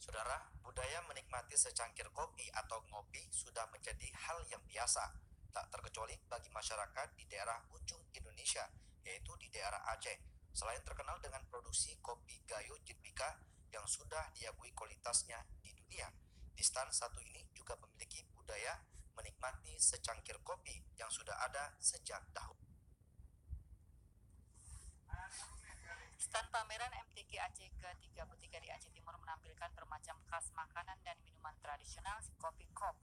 Saudara, budaya menikmati secangkir kopi atau ngopi sudah menjadi hal yang biasa, tak terkecuali bagi masyarakat di daerah ujung Indonesia, yaitu di daerah Aceh. Selain terkenal dengan produksi kopi Gayo Jitbika yang sudah diakui kualitasnya di dunia, di stan satu ini juga memiliki budaya menikmati secangkir kopi yang sudah ada sejak dahulu. Stan pameran MTQ Aceh ke-33 di Aceh Timur menampilkan bermacam khas makanan dan minuman tradisional kopi kop.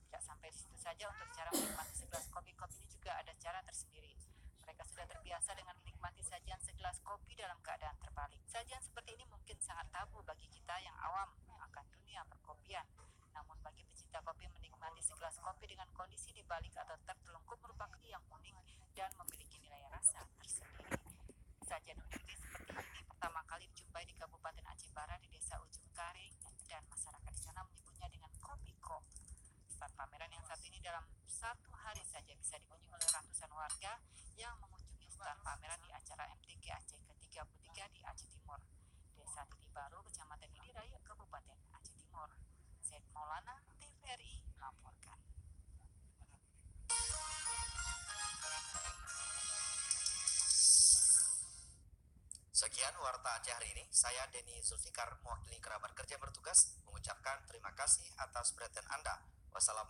Tidak sampai di situ saja, untuk cara menikmati segelas kopi kop ini juga ada cara tersendiri. Mereka sudah terbiasa dengan menikmati sajian segelas kopi dalam keadaan terbalik. Sajian seperti ini mungkin sangat tabu bagi kita yang awam akan dunia perkopian. Namun bagi pecinta kopi, menikmati segelas kopi dengan kondisi dibalik atau tertelungkup merupakan yang unik dan memiliki nilai rasa tersendiri. Sajian unik seperti ini pertama kali dijumpai di Kabupaten Aceh Barat di Desa Ujung Karing, dan masyarakat di sana menyebutnya dengan kopi kop. Stand pameran yang satu ini dalam satu hari saja bisa dikunjungi oleh ratusan warga yang mengunjungi stand pameran di acara MTQ Aceh ke-33 di Aceh Timur, Desa Titi Baru, Kecamatan Idiraya, Kabupaten Aceh Timur. Zaid Maulana, TVRI melaporkan. Sekian Warta Aceh hari ini. Saya Denny Zulfikar, mewakili kerabat kerja bertugas, mengucapkan terima kasih atas perhatian Anda. Wassalamualaikum.